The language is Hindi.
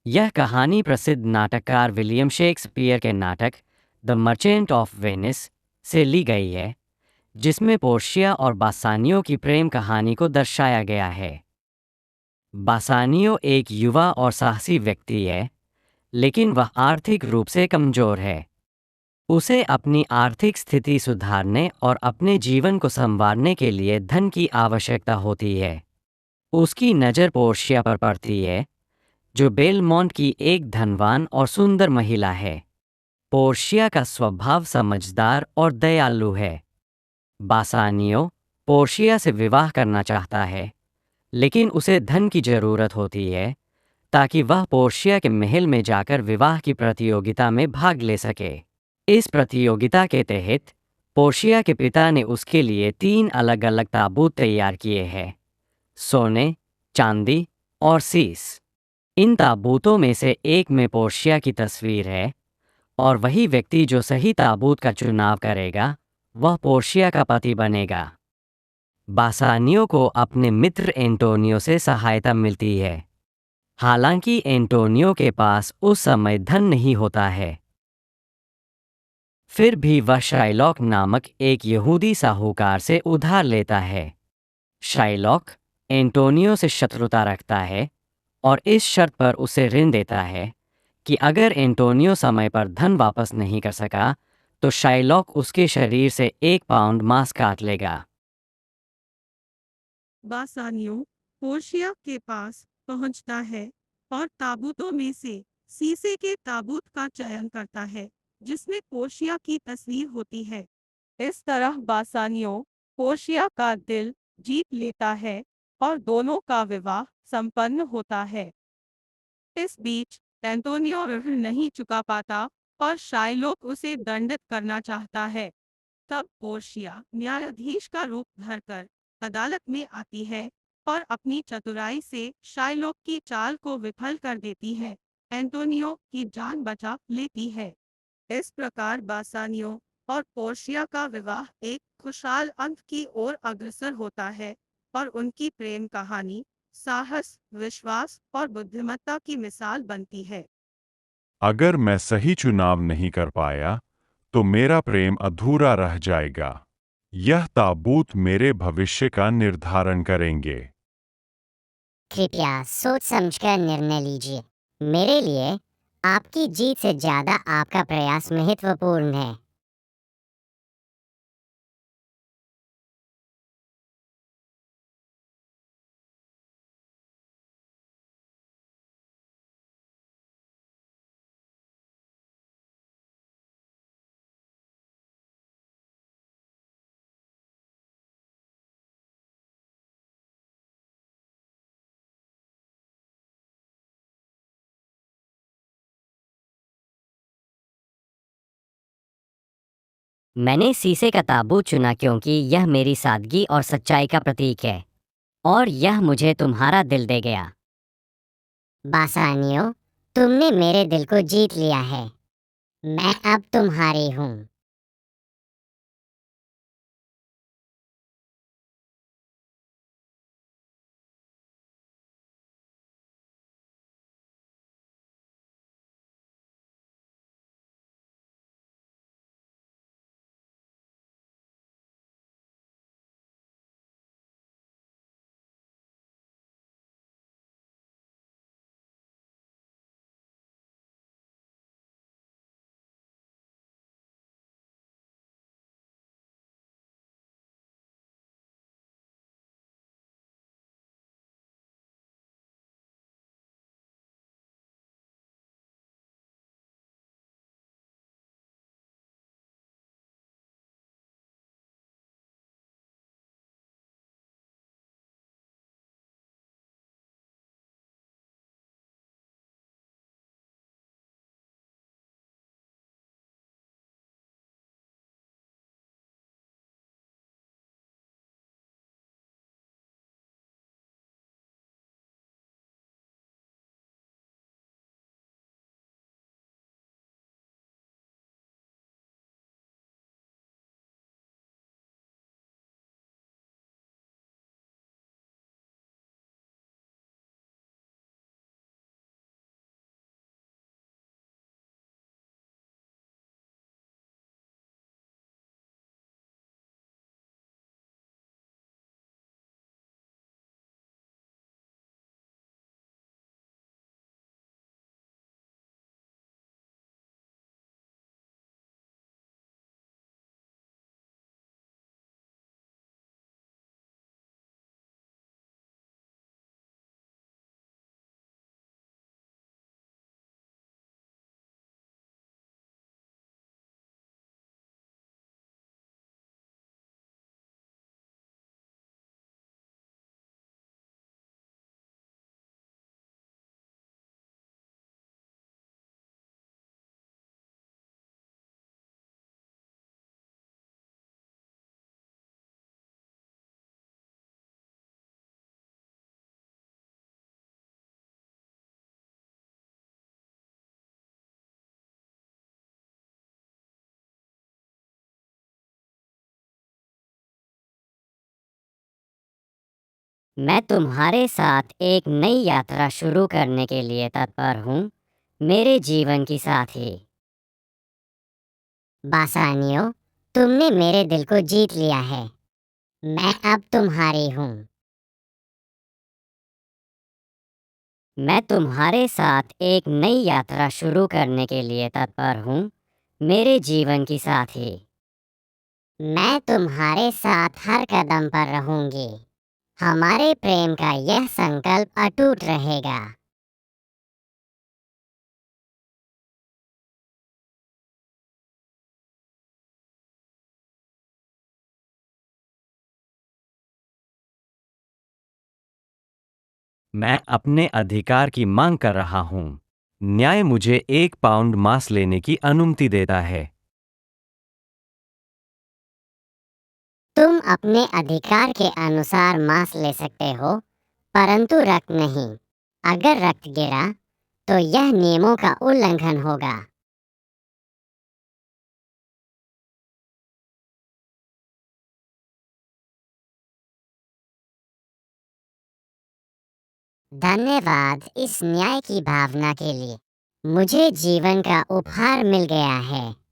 यह कहानी प्रसिद्ध नाटककार विलियम शेक्सपियर के नाटक द मर्चेंट ऑफ वेनिस से ली गई है, जिसमें पोर्शिया और बासानियो की प्रेम कहानी को दर्शाया गया है। बासानियो एक युवा और साहसी व्यक्ति है, लेकिन वह आर्थिक रूप से कमजोर है। उसे अपनी आर्थिक स्थिति सुधारने और अपने जीवन को संवारने के लिए धन की आवश्यकता होती है। उसकी नज़र पोर्शिया पर पड़ती है, जो बेलमोंट की एक धनवान और सुंदर महिला है। पोर्शिया का स्वभाव समझदार और दयालु है। बासानियो पोर्शिया से विवाह करना चाहता है, लेकिन उसे धन की जरूरत होती है ताकि वह पोर्शिया के महल में जाकर विवाह की प्रतियोगिता में भाग ले सके। इस प्रतियोगिता के तहत पोर्शिया के पिता ने उसके लिए 3 अलग-अलग ताबूत तैयार किए हैं: सोने, चांदी और सीस। इन ताबूतों में से एक में पोर्शिया की तस्वीर है, और वही व्यक्ति जो सही ताबूत का चुनाव करेगा, वह पोर्शिया का पति बनेगा। बासानियो को अपने मित्र एंटोनियो से सहायता मिलती है। हालांकि एंटोनियो के पास उस समय धन नहीं होता है, फिर भी वह शाइलॉक नामक एक यहूदी साहूकार से उधार लेता है। शाइलॉक एंटोनियो से शत्रुता रखता है और इस शर्त पर उसे ऋण देता है कि अगर एंटोनियो समय पर धन वापस नहीं कर सका, तो शाइलॉक उसके शरीर से 1 पाउंड मांस काट लेगा। बासानियो पोर्शिया के पास पहुंचता है और ताबूतों में से शीशे के ताबूत का चयन करता है, जिसमें पोर्शिया की तस्वीर होती है। इस तरह बासानियो पोर्शिया का दिल जीत लेता है और दोनों का विवाह संपन्न होता है। इस बीच एंटोनियो ऋण नहीं चुका पाता और शाइलोक उसे दंडित करना चाहता है। तब पोर्शिया न्यायाधीश का रूप धरकर अदालत में आती है और अपनी चतुराई से शाइलोक की चाल को विफल कर देती है, एंटोनियो की जान बचा लेती है। इस प्रकार बासानियो और पोर्शिया का विवाह एक खुशहाल अंत की ओर अग्रसर होता है और उनकी प्रेम कहानी साहस, विश्वास और बुद्धिमत्ता की मिसाल बनती है। अगर मैं सही चुनाव नहीं कर पाया, तो मेरा प्रेम अधूरा रह जाएगा। यह ताबूत मेरे भविष्य का निर्धारण करेंगे। कृपया सोच समझकर निर्णय लीजिए। मेरे लिए आपकी जीत से ज्यादा आपका प्रयास महत्वपूर्ण है। मैंने शीशे का ताबूत चुना क्योंकि यह मेरी सादगी और सच्चाई का प्रतीक है, और यह मुझे तुम्हारा दिल दे गया। बासानियो, तुमने मेरे दिल को जीत लिया है। मैं अब तुम्हारी हूँ। मैं तुम्हारे साथ एक नई यात्रा शुरू करने के लिए तत्पर हूँ, मेरे जीवन की साथी। बासानियो, तुमने मेरे दिल को जीत लिया है। मैं अब तुम्हारी हूँ। मैं तुम्हारे साथ एक नई यात्रा शुरू करने के लिए तत्पर हूँ, मेरे जीवन की साथी। मैं तुम्हारे साथ हर कदम पर रहूंगी। हमारे प्रेम का यह संकल्प अटूट रहेगा। मैं अपने अधिकार की मांग कर रहा हूँ। न्याय मुझे 1 पाउंड मांस लेने की अनुमति देता है। तुम अपने अधिकार के अनुसार मांस ले सकते हो, परंतु रक्त नहीं। अगर रक्त गिरा, तो यह नियमों का उल्लंघन होगा। धन्यवाद इस न्याय की भावना के लिए। मुझे जीवन का उपहार मिल गया है।